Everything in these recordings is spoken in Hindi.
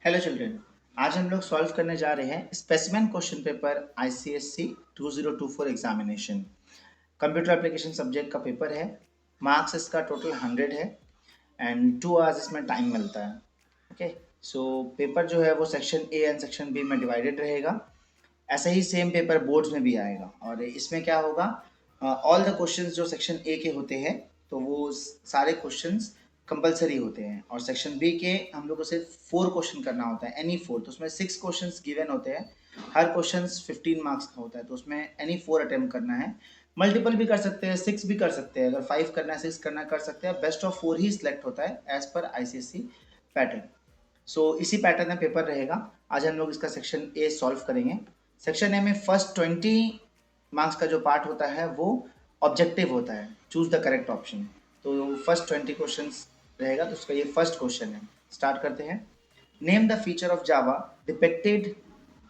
हेलो चिल्ड्रन, आज हम लोग सॉल्व करने जा रहे हैं specimen question paper ICSC 2024 examination. Computer application subject का पेपर है। मार्क्स इसका टोटल 100 है एंड 2 आवर्स इसमें टाइम मिलता है। ओके, सो पेपर जो है वो section A and section B में डिवाइडेड रहेगा। ऐसा ही सेम पेपर बोर्ड्स में भी आएगा और इसमें क्या होगा, ऑल द क्वेश्चंस जो सेक्शन ए के होते हैं तो वो सारे क्वेश्चंस कंपलसरी होते हैं और सेक्शन बी के हम लोग को सिर्फ 4 क्वेश्चन करना होता है, एनी 4। तो उसमें 6 क्वेश्चंस गिवन होते हैं, हर क्वेश्चन 15 मार्क्स का होता है, तो उसमें एनी 4 अटेम्प्ट करना है। मल्टीपल भी कर सकते हैं, 6 भी कर सकते हैं, अगर 5 करना है 6 करना कर सकते हैं। बेस्ट ऑफ 4 ही सिलेक्ट होता है एज पर आईसीएससी पैटर्न। सो इसी पैटर्न में पेपर रहेगा। आज हम लोग इसका सेक्शन ए सॉल्व करेंगे। सेक्शन ए में फर्स्ट 20 मार्क्स का जो पार्ट होता है वो ऑब्जेक्टिव होता है, चूज द करेक्ट ऑप्शन। तो फर्स्ट 20 क्वेश्चन रहेगा, तो उसका ये फर्स्ट क्वेश्चन है। स्टार्ट करते हैं। Name the feature of Java depicted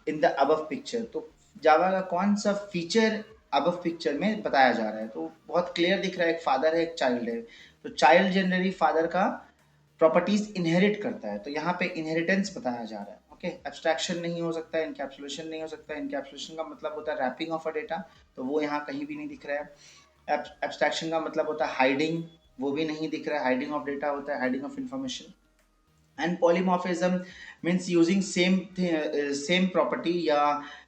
in the above picture. तो जावा का कौन सा फीचर अबव पिक्चर में बताया जा रहा है, तो बहुत क्लियर दिख रहा है, एक फादर है एक चाइल्ड है। तो चाइल्ड जनरली फादर का प्रॉपर्टीज इनहेरिट करता है, तो यहाँ पे इनहेरिटेंस बताया जा रहा है। ओके, एब्स्ट्रैक्शन नहीं हो सकता है, इनकैप्सुलेशन नहीं हो सकता है। इनकैप्सुलेशन का मतलब होता है रैपिंग ऑफ अ डेटा, तो वो यहाँ कहीं भी नहीं दिख रहा है। एब्स्ट्रैक्शन का मतलब होता है हाइडिंग, वो भी नहीं दिख रहा है। हाइडिंग ऑफ डेटा होता है hiding of information. And polymorphism means using same property या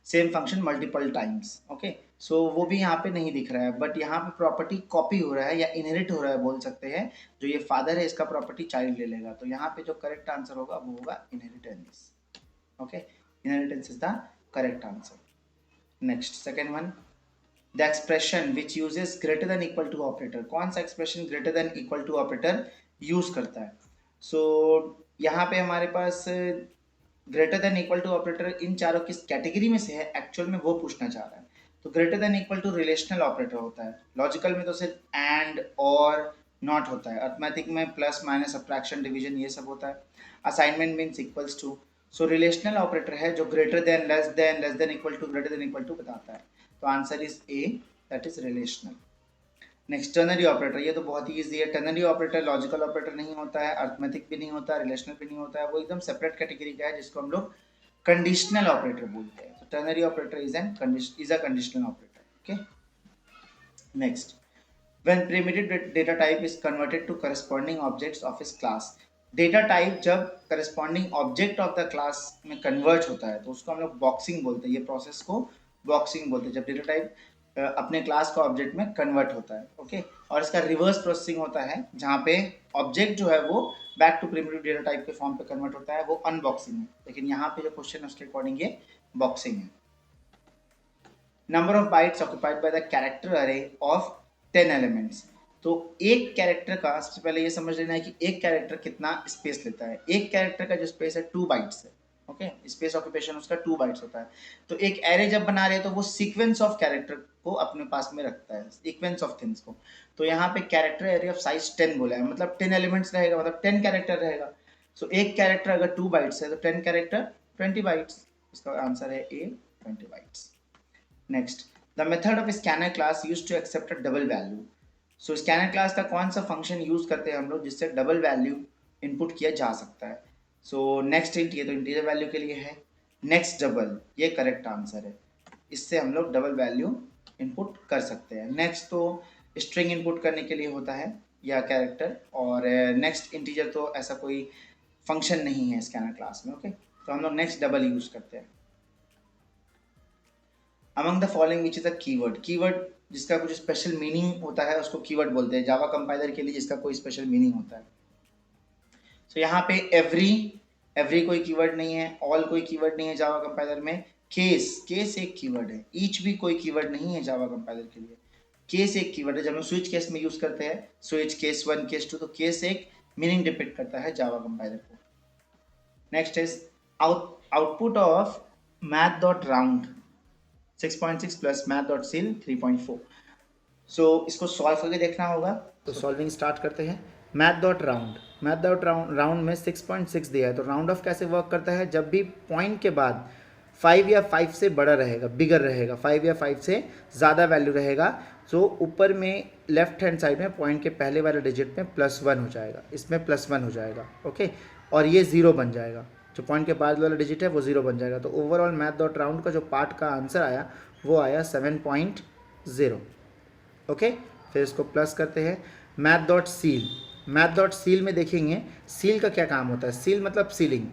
same function multiple times. Okay, so वो भी यहाँ पे नहीं दिख रहा है, बट यहाँ पे प्रॉपर्टी कॉपी हो रहा है या इनहेरिट हो रहा है बोल सकते हैं। जो ये फादर है इसका प्रॉपर्टी चाइल्ड ले लेगा, तो यहाँ पे जो करेक्ट आंसर होगा वो होगा inheritance. Okay, inheritance is the correct answer. Next second one, the expression which uses greater than equal to operator. कौन सा expression greater than equal to operator use करता है? सो यहाँ पे हमारे पास greater than equal to operator इन चारों किस कैटेगरी में से है एक्चुअल में, वो पूछना चाह रहा है। तो greater than equal to relational operator होता है। लॉजिकल में तो सिर्फ एंड और नॉट होता है। अर्थमेटिक में प्लस माइनस सब्ट्रैक्शन डिवीजन ये सब होता है। Assignment means equals to. So relational operator है जो greater than less than equal to greater than equal to बताता है। तो answer is A, that is relational. Next ternary operator, ये तो बहुत ही ईजी है। टर्नरी ऑपरेटर लॉजिकल ऑपरेटर नहीं होता है, अर्थमेटिक भी नहीं होता है, रिलेशनल भी नहीं होता है, वो एकदम सेपरेट कैटेगरी का है जिसको हम लोग कंडीशनल ऑपरेटर बोलते हैं। तो ternary operator is a conditional operator. Okay, next, when primitive data type is converted to corresponding objects of इस क्लास। डेटा टाइप जब corresponding object of the class में कन्वर्ट होता है तो उसको हम लोग बॉक्सिंग बोलते हैं। ये प्रोसेस को बॉक्सिंग बोलते हैं, जब डेटा टाइप अपने क्लास का ऑब्जेक्ट में कन्वर्ट होता है। ओके, और इसका रिवर्स प्रोसेसिंग होता है जहाँ पे ऑब्जेक्ट जो है वो back to primitive data type के फॉर्म पे कन्वर्ट होता है, वो अनबॉक्सिंग है। लेकिन यहाँ पे जो क्वेश्चन है उसके अकॉर्डिंग ये बॉक्सिंग है। Number of bytes occupied by the character अरे ऑफ 10 एलिमेंट्स। तो एक कैरेक्टर का, सबसे पहले ये समझ लेना है कि एक कैरेक्टर कितना स्पेस लेता है। एक कैरेक्टर का जो स्पेस है 2 बाइट्स है। ओके, स्पेस ऑक्यूपेशन उसका 2 बाइट्स होता है। तो एक एरे जब बना रहे हैं तो वो सीक्वेंस ऑफ कैरेक्टर को अपने पास में रखता है, सीक्वेंस ऑफ थिंग्स को। तो यहाँ पे कैरेक्टर एरे ऑफ साइज 10 बोला है, मतलब 10 एलिमेंट्स रहेगा, मतलब 10 कैरेक्टर रहेगा। सो एक कैरेक्टर अगर 2 बाइट्स है तो 10 कैरेक्टर 20 बाइट्स। इसका आंसर है A, 20 bytes. Next, the method of scanner class use to accept a double value. So scanner class का कौन सा फंक्शन यूज करते हैं हम लोग जिससे डबल वैल्यू इनपुट किया जा सकता है? सो नेक्स्ट इंट, ये तो इंटीजर वैल्यू के लिए है। नेक्स्ट डबल, ये करेक्ट आंसर है, इससे हम लोग डबल वैल्यू इनपुट कर सकते हैं। नेक्स्ट तो स्ट्रिंग इनपुट करने के लिए होता है या कैरेक्टर, और नेक्स्ट इंटीजर तो ऐसा कोई फंक्शन नहीं है स्कैनर क्लास में। ओके, तो हम लोग नेक्स्ट डबल यूज करते हैं। Among the following which is a keyword. Keyword जिसका कुछ स्पेशल मीनिंग होता है उसको कीवर्ड बोलते हैं। जावा कंपाइलर के लिए जिसका कोई स्पेशल मीनिंग होता है। सो यहाँ पे एवरी कोई कीवर्ड नहीं है, ऑल कोई कीवर्ड नहीं है जावा कंपाइलर में। केस एक कीवर्ड है, ईच भी कोई कीवर्ड नहीं है जावा कंपाइलर के लिए। केस एक कीवर्ड है, जब हम स्विच केस में यूज करते हैं, स्विच केस 1 केस 2, तो केस एक मीनिंग डिपेक्ट करता है जावा कंपाइलर को। Next is output of math dot round 6.6 plus math dot seal 3.4। सो इसको सॉल्व करके देखना होगा, तो सॉल्विंग स्टार्ट करते हैं। मैथ डॉट राउंड में 6.6 दिया है, तो राउंड ऑफ कैसे वर्क करता है? जब भी पॉइंट के बाद 5 या 5 से बड़ा रहेगा, बिगर रहेगा, 5 या 5 से ज़्यादा वैल्यू रहेगा, तो ऊपर में लेफ्ट हैंड साइड में पॉइंट के पहले वाले डिजिट में +1 हो जाएगा, इसमें +1 हो जाएगा। ओके, और ये 0 बन जाएगा। जो पॉइंट के बाद वाला डिजिट है वो 0 बन जाएगा। तो ओवरऑल मैथ डॉट राउंड का जो पार्ट का आंसर आया वो आया 7.0। ओके, फिर इसको प्लस करते हैं। Math dot seal, math dot seal में देखेंगे सील का क्या काम होता है। सील मतलब सीलिंग,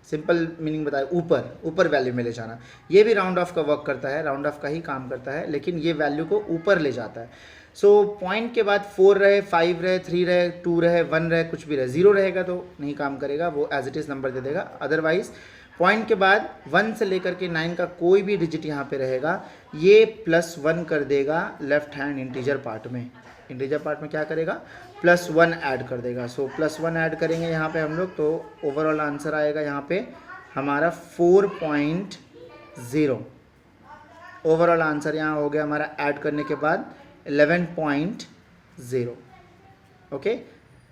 सिंपल मीनिंग बताए, ऊपर ऊपर वैल्यू में ले जाना। ये भी राउंड ऑफ का वर्क करता है, राउंड ऑफ का ही काम करता है, लेकिन ये वैल्यू को ऊपर ले जाता है। सो पॉइंट के बाद 4 रहे, 5 रहे, 3 रहे, 2 रहे, 1 रहे, कुछ भी रहे, 0 रहेगा तो नहीं काम करेगा, वो एज इट इज़ नंबर दे देगा। अदरवाइज पॉइंट के बाद 1 से लेकर के 9 का कोई भी डिजिट यहाँ पे रहेगा, ये +1 कर देगा लेफ्ट हैंड इंटीजर पार्ट में। इंटीजर पार्ट में क्या करेगा, +1 ऐड कर देगा। सो +1 ऐड करेंगे यहाँ पे हम लोग, तो ओवरऑल आंसर आएगा यहाँ पे हमारा 4.0। ओवरऑल आंसर यहाँ हो गया हमारा ऐड करने के बाद 11.0। ओके,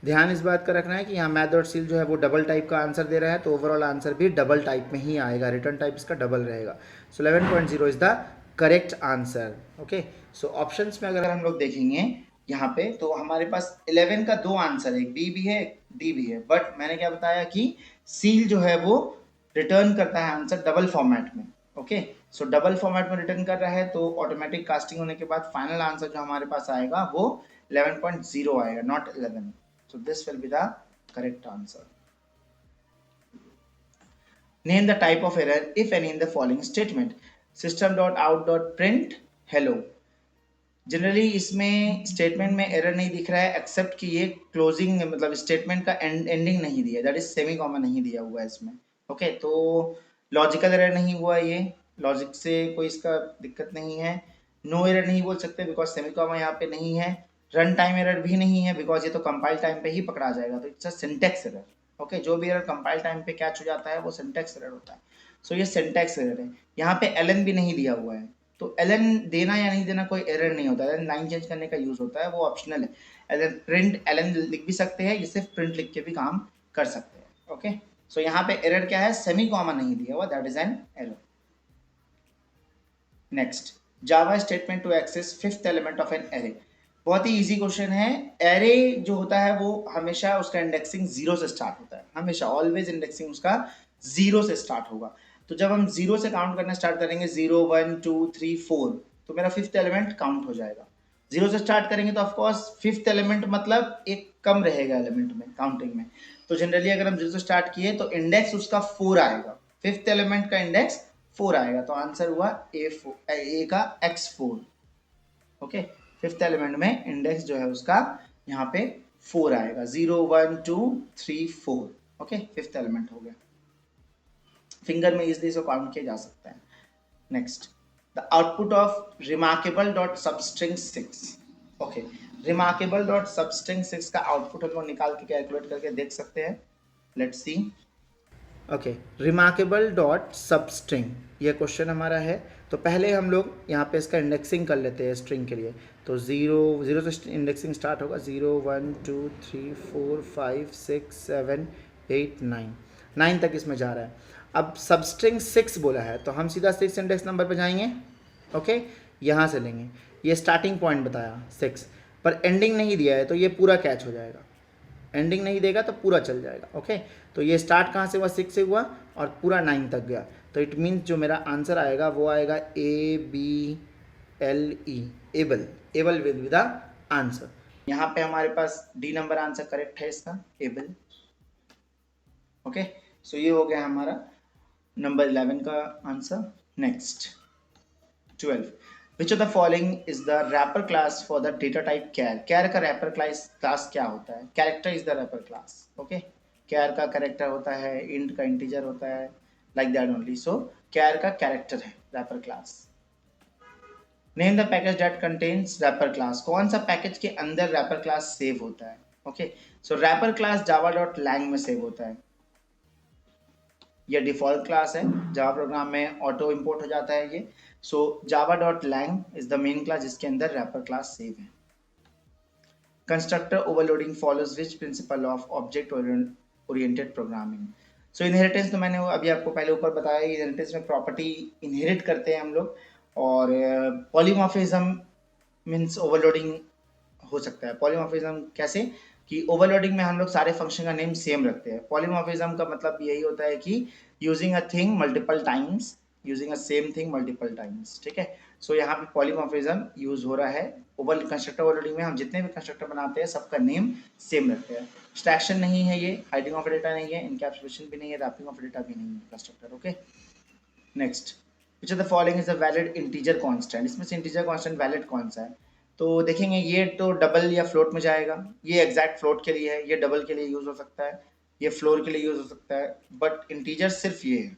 ध्यान इस बात का रखना है कि यहाँ मैथ डॉट सील जो है वो डबल टाइप का आंसर दे रहा है, तो ओवरऑल आंसर भी डबल टाइप में ही आएगा, रिटर्न टाइप इसका डबल रहेगा। सो 11.0 is the correct answer. Okay, so options में अगर हम लोग देखेंगे यहाँ पे, तो हमारे पास 11 का 2 आंसर है, एक बी भी है, एक डी भी है, बट मैंने क्या बताया कि सील जो है वो रिटर्न करता है आंसर डबल फॉर्मेट में। ओके, सो डबल फॉर्मेट में रिटर्न कर रहा है, तो ऑटोमेटिक कास्टिंग होने के बाद फाइनल आंसर जो हमारे पास आएगा वो 11.0 आएगा, not 11। So this will be the correct answer. Name the type of error, if any, in the following statement. System.out.print hello. Generally इसमें स्टेटमेंट में एरर नहीं दिख रहा है, एक्सेप्ट कि ये क्लोजिंग मतलब स्टेटमेंट का एंडिंग नहीं दिया, दैट इज सेमी कॉमा नहीं दिया हुआ है इसमें। ओके, तो लॉजिकल एरर नहीं हुआ, ये लॉजिक से कोई इसका दिक्कत नहीं है। नो एरर नहीं बोल सकते बिकॉज सेमी कॉमा यहाँ पे नहीं है। रन टाइम एरर भी नहीं है बिकॉज ये तो कंपाइल टाइम पे ही पकड़ा जाएगा, तो it's a syntax error. Okay, जो भी एरर कंपाइल टाइम पे कैच हो जाता है वो सिंटेक्स एरर होता है। सो ये सिंटेक्स एरर है। यहाँ पे एलन भी नहीं दिया हुआ है, तो एलन देना या नहीं देना कोई एरर नहीं होता है, एलन लाइन चेंज करने का यूज होता है, वो ऑप्शनल है। एलन प्रिंट एलन लिख भी सकते हैं, ये सिर्फ प्रिंट लिख के भी काम कर सकते हैं। ओके, सो यहाँ पे एरर क्या है, सेमी कॉमा नहीं दिया हुआ, that is an error. Next, Java statement to access fifth element of an array. बहुत ही इजी क्वेश्चन है। एरे जो होता है वो हमेशा उसका इंडेक्सिंग 0 से स्टार्ट होता है, हमेशा ऑलवेज इंडेक्सिंग उसका 0 से स्टार्ट होगा। तो जब हम 0 से काउंट करना स्टार्ट करेंगे 0 1 2 3 4, तो मेरा फिफ्थ एलिमेंट काउंट हो जाएगा। 0 से स्टार्ट करेंगे तो ऑफकोर्स फिफ्थ एलिमेंट मतलब एक कम रहेगा एलिमेंट में, काउंटिंग में। तो जनरली अगर हम 0 से स्टार्ट किए तो इंडेक्स उसका 4 आएगा, फिफ्थ एलिमेंट का इंडेक्स 4 आएगा, तो आंसर हुआ ए का x4। ओके, फिफ्थ एलिमेंट में इंडेक्स जो है उसका यहाँ पे 4 आएगा, 0 1 2 3 4। ओके, फिफ्थ एलिमेंट हो गया, फिंगर में इजली इसको काउंट किया जा सकता है। Next, the output of remarkable dot substring 6। Okay, remarkable dot substring 6 का आउटपुट हम लोग निकाल के कैलकुलेट करके देख सकते हैं। Let's see. Okay, remarkable dot substring ये क्वेश्चन हमारा है। तो पहले हम लोग यहाँ पे इसका इंडेक्सिंग कर लेते हैं स्ट्रिंग के लिए। तो 0 से इंडेक्सिंग स्टार्ट होगा, 0 1 2 3 4 5 6 7 8 9 तक इसमें जा रहा है। अब सबस्ट्रिंग 6 बोला है तो हम सीधा 6 इंडेक्स नंबर पे जाएंगे। ओके, यहाँ से लेंगे, ये स्टार्टिंग पॉइंट बताया 6, पर एंडिंग नहीं दिया है तो ये पूरा कैच हो जाएगा, एंडिंग नहीं देगा तो पूरा चल जाएगा। ओके, तो ये स्टार्ट कहाँ से हुआ, 6 से हुआ और पूरा 9 तक गया, तो इट मीन्स जो मेरा आंसर आएगा वो आएगा ABLE, able, able will be the answer. यहाँ पे हमारे पास डी नंबर आंसर करेक्ट है इसका, एबल। ओके, सो ये हो गया हमारा नंबर 11 का answer. Next 12, Which of the following is the wrapper class for the data type char? Char का wrapper class क्या होता है? Character is the wrapper class. Okay? Char का character होता है, int का integer होता है, like that only. So char का character है wrapper class. Name the package that contains wrapper class. कौन सा package के अंदर wrapper class सेव होता है? Okay? So wrapper class java.lang में सेव होता है। ये डिफॉल्ट क्लास है, जावा प्रोग्राम में ऑटो इंपोर्ट हो जाता है ये। सो java.lang is the main class जिसके अंदर रैपर क्लास सेव है। Constructor overloading follows which principle of object oriented programming. So inheritance तो मैंने अभी आपको पहले ऊपर बताया, इनहेरिटेंस में प्रॉपर्टी इनहेरिट करते हैं हम लोग, और पॉलीमॉर्फिज्म मीन्स ओवरलोडिंग हो सकता है। पॉलीमॉर्फिज्म कैसे कि ओवरलोडिंग में हम लोग सारे फंक्शन का नेम सेम रखते हैं। पॉलीमॉर्फिज्म का मतलब यही होता है कि using a thing multiple times, using a same thing multiple times, ठीक है। सो यहाँ पे पॉलीमॉर्फिज्म यूज हो रहा है। ओवर कंस्ट्रक्टर ओवरलोडिंग में हम जितने भी कंस्ट्रक्टर बनाते हैं सबका नेम सेम रखते हैं। एक्सट्रैक्शन नहीं है, ये हाइडिंग ऑफ डेटा नहीं है, इनकैप्सुलेशन भी नहीं है, रैपिंग ऑफ डेटा भी नहीं है constructor. Okay, next, which of the following is a valid integer constant. इसमें से इंटीजर कांस्टेंट वैलिड कौन सा है? तो देखेंगे ये तो डबल या फ्लोट में जाएगा, ये एग्जैक्ट फ्लोट के लिए है, ये डबल के लिए यूज हो सकता है, ये फ्लोर के लिए यूज हो सकता है, बट इंटीजर सिर्फ ये है,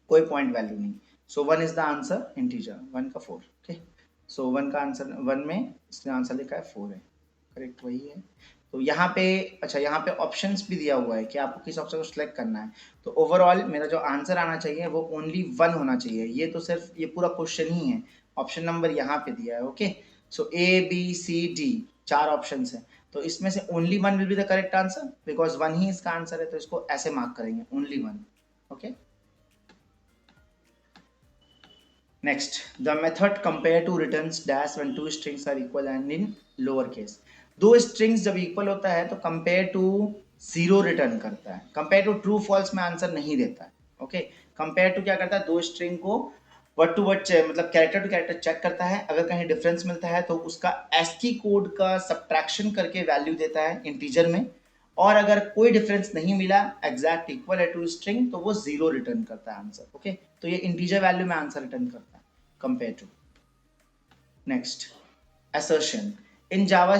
कोई पॉइंट वैल्यू नहीं। So one is the answer integer, one का 4। ओके, सो वन का आंसर, वन में इसने आंसर लिखा है 4 है, करेक्ट वही है। तो यहाँ पे अच्छा, यहाँ पे ऑप्शंस भी दिया हुआ है कि आपको किस ऑप्शन को सिलेक्ट करना है। तो ओवरऑल मेरा जो आंसर आना चाहिए वो ओनली 1 होना चाहिए। ये तो सिर्फ ये पूरा क्वेश्चन ही है, ऑप्शन नंबर यहाँ पे दिया है। Okay, so A B C D 4 option है, तो इसमें से only 1 will be the correct answer, because 1 ही इसका आंसर है, तो इसको ऐसे मार्क करेंगे, only 1। Okay, next, the method compare to returns dash when two strings are equal and in lower case। दो strings जब equal होता है तो compare to 0 रिटर्न करता है, compare to true false में आंसर नहीं देता है। ओके, compare to क्या करता है, दो स्ट्रिंग को वर्ड टू वर्ड मतलब कैरेक्टर टू कैरेक्टर चेक करता है, अगर कहीं डिफरेंस मिलता है तो उसका ASCII कोड का सब्ट्रैक्शन करके वैल्यू देता है इंटीजर में, और अगर कोई डिफरेंस नहीं मिला, एग्जैक्ट इक्वल है टू स्ट्रिंग, तो वो 0 रिटर्न करता है आंसर। ओके, तो ये इंटीजर वैल्यू में आंसर रिटर्न करता है compare to. Next, assertion in Java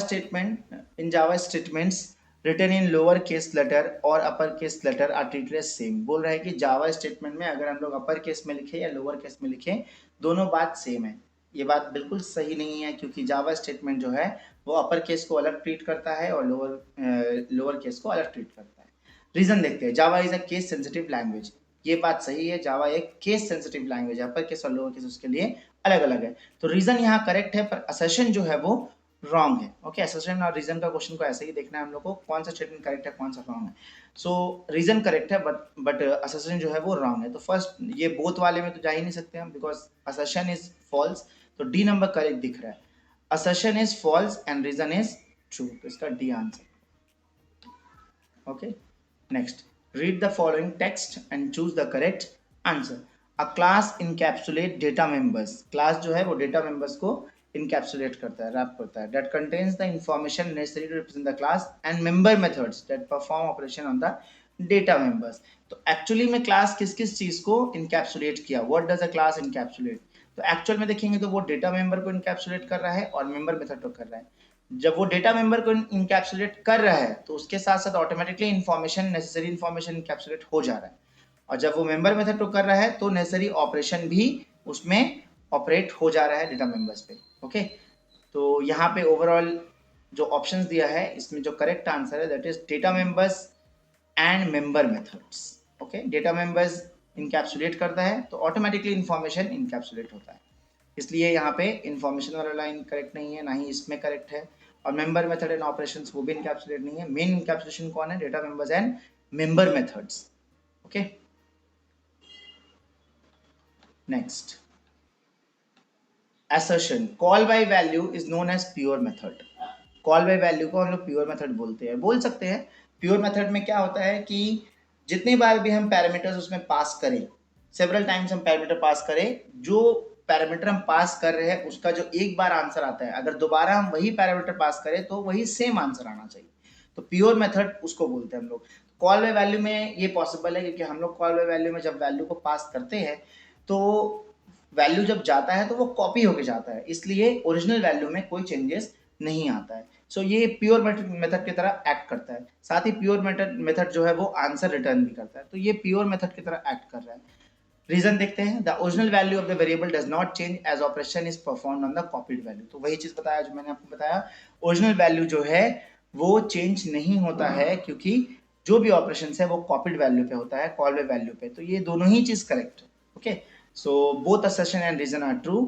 statements written in lower case letter और upper case letter are treated as same। बोल रहा है कि जावा स्टेटमेंट में अगर हम लोग अपर केस में लिखे या लोअर केस में लिखे, दोनों बात सेम है। ये बात बिल्कुल सही नहीं है, क्योंकि जावा स्टेटमेंट जो है वो अपर केस को अलग ट्रीट करता है और लोअर केस को अलग ट्रीट करता है। रीजन देखते हैं, Java is a case sensitive language. ये बात सही है, जावा एक केस सेंसिटिव लैंग्वेज है, अपर केस और लोअर केस उसके लिए अलग अलग है। तो रीजन यहाँ करेक्ट है, पर असर्शन जो है वो रॉन्ग है। ओके, असर्शन और रीजन का क्वेश्चन को ऐसे ही देखना है हम लोग को, कौन सा स्टेटमेंट करेक्ट है कौन सा रॉन्ग है। सो रीजन करेक्ट है, बट असर्शन जो है वो रॉन्ग है। तो फर्स्ट ये बोथ वाले में तो जा ही नहीं सकते हम, बिकॉज असर्शन इज फॉल्स, तो डी नंबर करेक्ट दिख रहा है। Assertion is false and reason is true, तो इसका D answer. Okay, next, read the following text and choose the correct answer। a class encapsulate data members। class जो है वो data members को encapsulate करता है, wrap करता है। that contains the information necessary to represent the class and member methods that perform operation on the data members। तो actually में class किस किस चीज को encapsulate किया, what does a class encapsulate? तो actual में देखेंगे तो वो data member को encapsulate कर रहा है और member method को कर रहा है। जब वो डेटा मेंबर को इनकैप्सुलेट कर रहा है तो उसके साथ साथ automatically information, necessary information encapsulate हो जा रहा है, और जब वो मेंबर मेथड को कर रहा है तो नेसेसरी ऑपरेशन भी उसमें ऑपरेट हो जा रहा है डेटा मेंबर्स पे। ओके, तो यहाँ पे ओवरऑल जो ऑप्शंस दिया है इसमें जो करेक्ट आंसर है that is data members and member methods. Okay, data members encapsulate करता है तो ऑटोमेटिकली इंफॉर्मेशन इनकैप्सुलेट होता है, इसलिए यहाँ पे इंफॉर्मेशन वाला लाइन करेक्ट नहीं है, ना ही इसमें करेक्ट है। और मेंबर मेथड एंड ऑपरेशंस वो भी इनकैप्सुलेट नहीं है। मेन इनकैप्सुलेशन कौन है, data members and member methods. Okay, next, assertion call by value is known as pure method. Call by value को हम लोग प्योर मेथड बोलते हैं, बोल सकते हैं। प्योर मेथड में क्या होता है कि जितनी बार भी हम पैरामीटर्स उसमें पास करें, सेवरल टाइम्स हम पैरामीटर पास करें, जो पैरामीटर हम पास कर रहे हैं उसका जो एक बार आंसर आता है, अगर दोबारा हम वही पैरामीटर पास करें तो वही सेम आंसर आना चाहिए, तो प्योर मेथड उसको बोलते हैं हम लोग। कॉल बाय वैल्यू में ये पॉसिबल है, क्योंकि हम लोग कॉल बाय वैल्यू में जब वैल्यू को पास करते हैं तो वैल्यू जब जाता है तो वो कॉपी होके जाता है, इसलिए ओरिजिनल वैल्यू में कोई चेंजेस नहीं आता है। सो ये प्योर मेथड की तरह एक्ट करता है। साथ ही प्योर मेथड जो है वो आंसर रिटर्न भी करता है, तो ये प्योर मेथड की तरह एक्ट कर रहा है। रीजन देखते हैं, the original value of the variable does not change as operation is performed on the copied value. तो वही चीज बताया जो मैंने आपको बताया, ओरिजिनल वैल्यू जो है वो चेंज नहीं होता है, क्योंकि जो भी ऑपरेशन है वो कॉपीड वैल्यू पे होता है, कॉल बाय वैल्यू पे। तो ये दोनों ही चीज करेक्ट है। Okay, so both assertion and reason are true,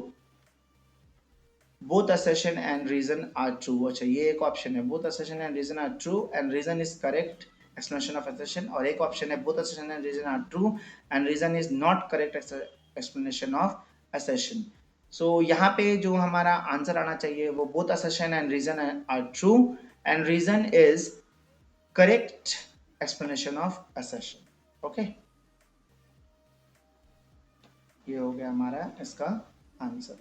both assertion and reason are true। अच्छा, ये एक ऑप्शन है both assertion and reason are true and reason is correct explanation of assertion, और एक ऑप्शन है both assertion and reason are true and reason is not correct explanation of assertion। so यहाँ पे जो हमारा आंसर आना चाहिए वो both assertion and reason are true and reason is correct explanation of assertion. Okay, ये हो गया हमारा इसका answer.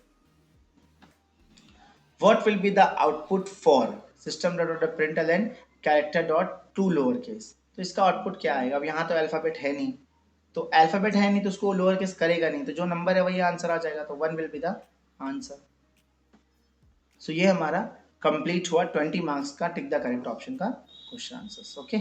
What will be the output for system.println character dot to lower case? तो इसका आउटपुट क्या आएगा? अब यहाँ तो अल्फाबेट है नहीं, तो अल्फाबेट है नहीं तो उसको लोअर केस करेगा नहीं, तो जो नंबर है वही आंसर आ जाएगा, तो 1 विल बी द आंसर. सो ये हमारा कंप्लीट हुआ 20 मार्क्स का टिक द करेक्ट ऑप्शन का क्वेश्चन आंसर्स. ओके.